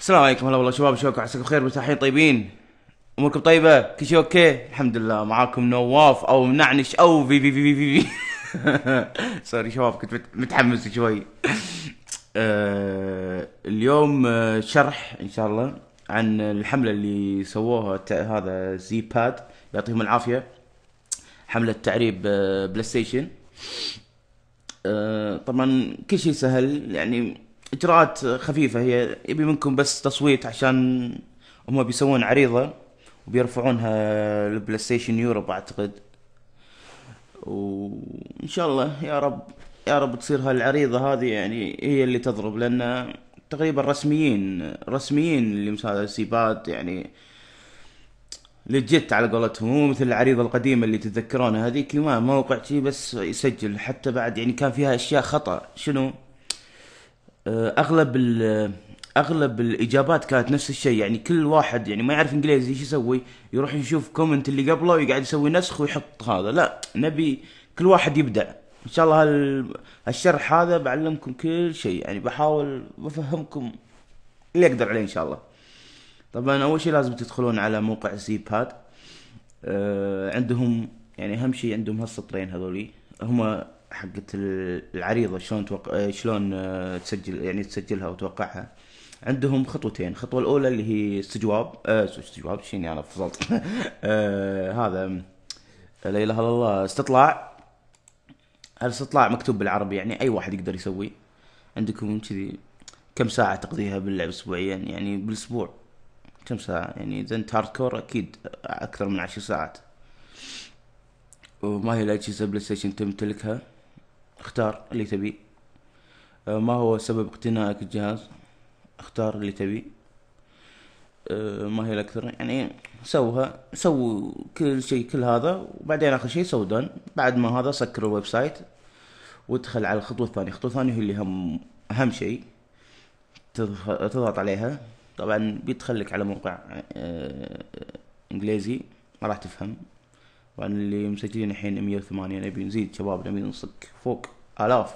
السلام عليكم، هلا والله شباب، شلونكم؟ عساكم بخير، مرتاحين، طيبين، اموركم طيبه، كل شيء اوكي؟ الحمد لله. معاكم نواف او منعنش او في سوري شباب، كنت متحمس شوي. اليوم شرح ان شاء الله عن الحمله اللي سووها هذا زي باد، يعطيهم العافيه. حمله تعريب بلاي ستيشن. طبعا كل شيء سهل، يعني اجراءات خفيفه. هي يبي منكم بس تصويت، عشان هم بيسوون عريضه وبيرفعونها للبلاي ستيشن يوروب اعتقد. وان شاء الله يا رب، يا رب تصير هالعريضه هذه يعني هي اللي تضرب، لان تقريبا رسميين اللي مساعد سيباد يعني. لجت على قولتهم، مو مثل العريضة القديمة اللي تتذكرونها هذيك، ما موقع شي بس يسجل. حتى بعد يعني كان فيها اشياء خطأ. شنو؟ اغلب اغلب الاجابات كانت نفس الشيء، يعني كل واحد يعني ما يعرف انجليزي ايش يسوي؟ يروح يشوف كومنت اللي قبله ويقعد يسوي نسخ ويحط هذا. لا، نبي كل واحد يبدع. ان شاء الله هالشرح هذا بعلمكم كل شيء، يعني بحاول بفهمكم اللي اقدر عليه ان شاء الله. طبعا اول شيء لازم تدخلون على موقع زي باد. عندهم يعني اهم شيء عندهم هالسطرين هذولي، هما حقت العريضة. شلون شلون تسجل، يعني تسجلها وتوقعها. عندهم خطوتين. الخطوة الأولى اللي هي استجواب، استجواب شيني أنا فصلت. هذا لا إله إلا الله، استطلاع. الاستطلاع مكتوب بالعربي، يعني أي واحد يقدر يسوي. عندكم كذي كم ساعة تقضيها باللعب أسبوعيا؟ يعني بالأسبوع كم ساعة؟ يعني إذا أنت هارد كور أكيد أكثر من 10 ساعات. وما هي الأجهزة بلاي ستيشن تمتلكها؟ اختار اللي تبي. ما هو سبب اقتنائك الجهاز؟ اختار اللي تبي. ما هي الأكثر؟ يعني سووا كل شيء، كل هذا، وبعدين آخر شيء سووا دن. بعد ما هذا سكر الويب سايت وادخل على الخطوة الثانية. الخطوة الثانية هي اللي أهم شيء، تضغط عليها. طبعا بيدخلك على موقع إنجليزي، ما راح تفهم. طبعا اللي مسجلين الحين 108، نبي نزيد شباب، نبي نصك فوق آلاف.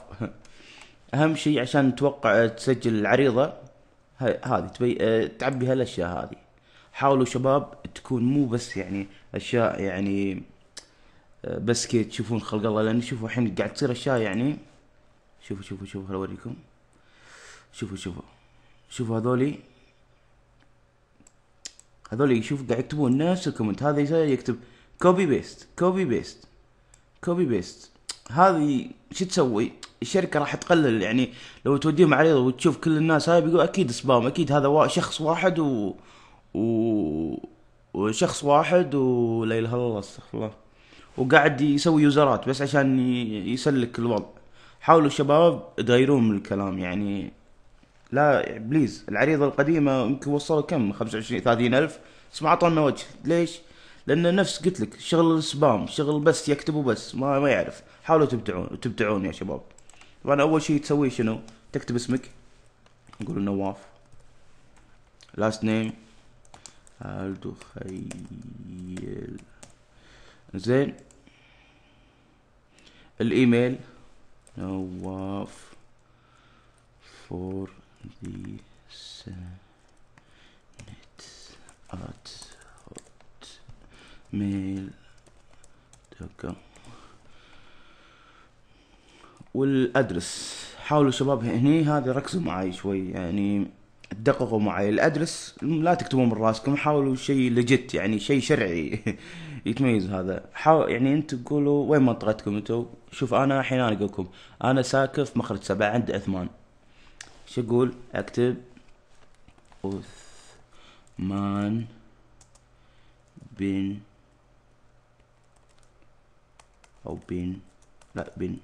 أهم شيء عشان توقع تسجل العريضة هذه تبي تعبي هالأشياء هذه. حاولوا شباب تكون مو بس يعني أشياء يعني بس كي تشوفون خلق الله، لأن شوفوا الحين قاعد تصير أشياء يعني. شوفوا خل أوريكم. شوفوا هذولي شوف قاعد يكتبون نفس الكومنت. هذا يكتب كوبي بيست كوبي بيست كوبي بيست. هذه شو تسوي؟ الشركة راح تقلل يعني. لو توديهم عريضة وتشوف كل الناس هاي، بيقول اكيد سبام، اكيد هذا شخص واحد و... وشخص واحد ولا اله الا الله، استغفر الله، وقاعد يسوي يوزرات بس عشان يسلك الوضع. حاولوا شباب تغيرون من الكلام يعني. لا بليز، العريضة القديمة يمكن وصلوا كم، 25 30 ألف، بس ما عطونا وجه. ليش؟ لأن نفس قلت لك، شغل سبام، شغل بس يكتبوا بس ما يعرف. حاولوا تبدعون يا شباب. طبعا أول شيء تسويه شنو؟ تكتب اسمك، نقول نواف، لاست نيم الدو خيل، زين. الإيميل نواف فور ذي at hotmail.com. والادرس حاولوا شباب هني هذا ركزوا معي شوي، يعني تدققوا معي. الادرس لا تكتبون من راسكم، حاولوا شيء لجت، يعني شيء شرعي. يتميز هذا. حاول يعني انت تقولوا وين منطقتكم انتو. شوف انا الحين انا اقول لكم انا ساكن في مخرج 7 عند عثمان. شو اقول؟ اكتب عثمان بن، او بن، لا بن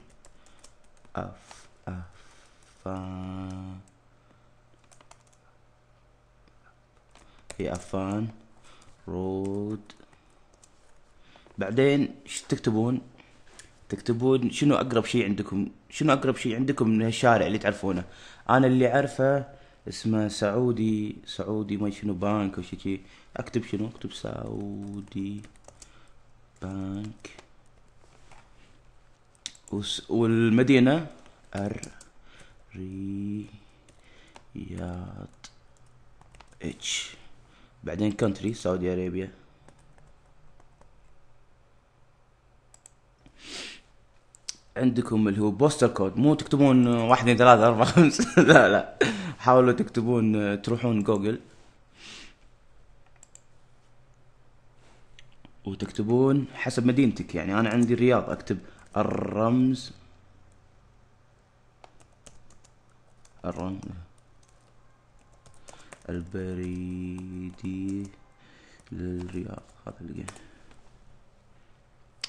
افان، هي افان رود. بعدين ايش تكتبون؟ تكتبون شنو اقرب شيء عندكم، شنو اقرب شيء عندكم من هالشارع اللي تعرفونه. انا اللي اعرفه اسمه سعودي ما شنو بانك او شيء. اكتب شنو؟ اكتب سعودي بانك. والمدينة الرياض. اتش. بعدين كونتري سعودي ارابيا. عندكم اللي هو بوستر كود، مو تكتبون 1 2 3 4 5 لا لا، حاولوا تكتبون، تروحون جوجل وتكتبون حسب مدينتك. يعني انا عندي الرياض، اكتب الرمز البريدي للرياض، هذا اللي قاعد.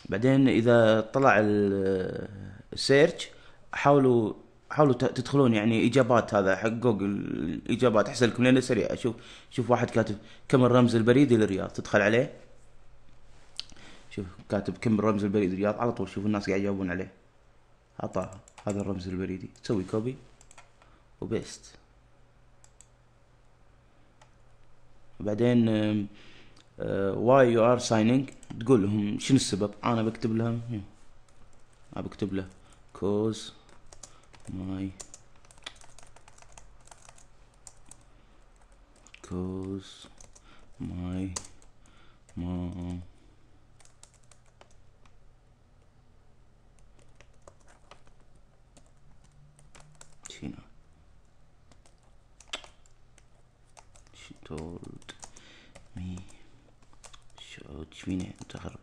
بعدين اذا طلع السيرش، حاولوا تدخلون يعني اجابات، هذا حق جوجل اجابات احسن لكم لانه سريع. شوف واحد كاتب كم الرمز البريدي للرياض، تدخل عليه شوف كاتب كم الرمز البريدي للرياض، على طول شوف الناس قاعد يجاوبون عليه. عطاه هذا الرمز البريدي، تسوي كوبي وبيست. بعدين why you are signing، تقول لهم شنو السبب. انا بكتب لهم، انا بكتب له cause my mom Tina she told me شو فيني متخرب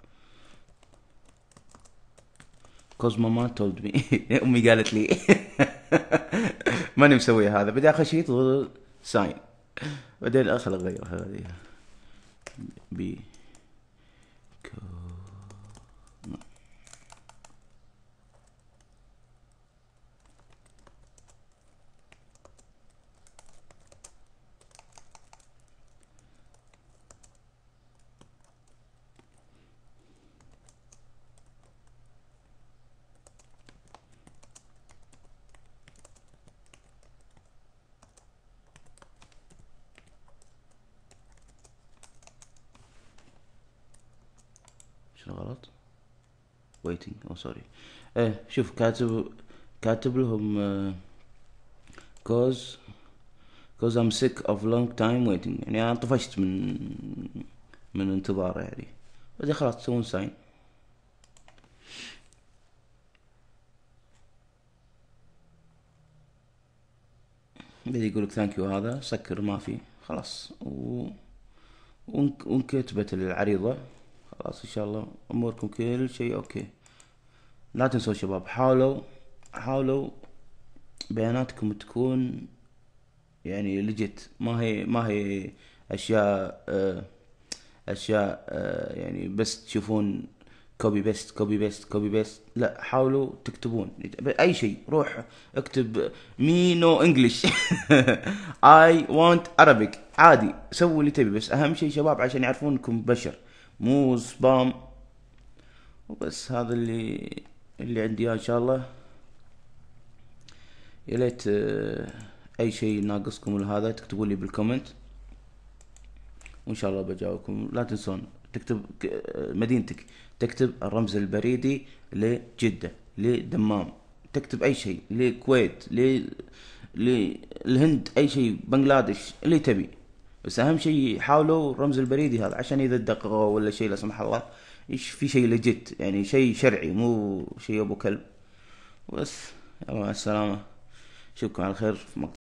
cause mama told me امي قالت لي ماني مسوي هذا. بدي اخر شيء تضغط ساين، بعدين اخلق غير هذه بي شنو غلط waiting سوري. ايه شوف كاتب لهم cause I'm sick of long time waiting، يعني انا طفشت من انتظاره يعني. بعدين خلاص تسوون ساين. بدي يقولك ثانك يو، هذا سكر ما في خلاص وانكتبت العريضة خلاص. ان شاء الله اموركم كل شيء اوكي. لا تنسوا شباب، حاولوا بياناتكم تكون يعني لجت، ما هي اشياء يعني بس تشوفون كوبي بيست. لا، حاولوا تكتبون اي شيء. روح اكتب مي نو انجلش اي وانت عربيك، عادي سووا اللي تبي، بس اهم شيء شباب عشان يعرفون انكم بشر مو سبام. وبس هذا اللي عندي ان شاء الله. يا ليت اي شيء ناقصكم ولا هذا تكتبوا لي بالكومنت وان شاء الله بجاوبكم. لا تنسون تكتب مدينتك، تكتب الرمز البريدي لجدة، لدمام، تكتب اي شيء، للكويت، للهند، اي شيء، بنغلاديش، اللي تبي. بس اهم شيء حاولوا الرمز البريدي هذا عشان اذا دققوا ولا شيء لا سمح الله ايش في شيء لجت، يعني شيء شرعي مو شيء ابو كلب. بس يلا مع السلامة، اشوفكم على خير في مقطع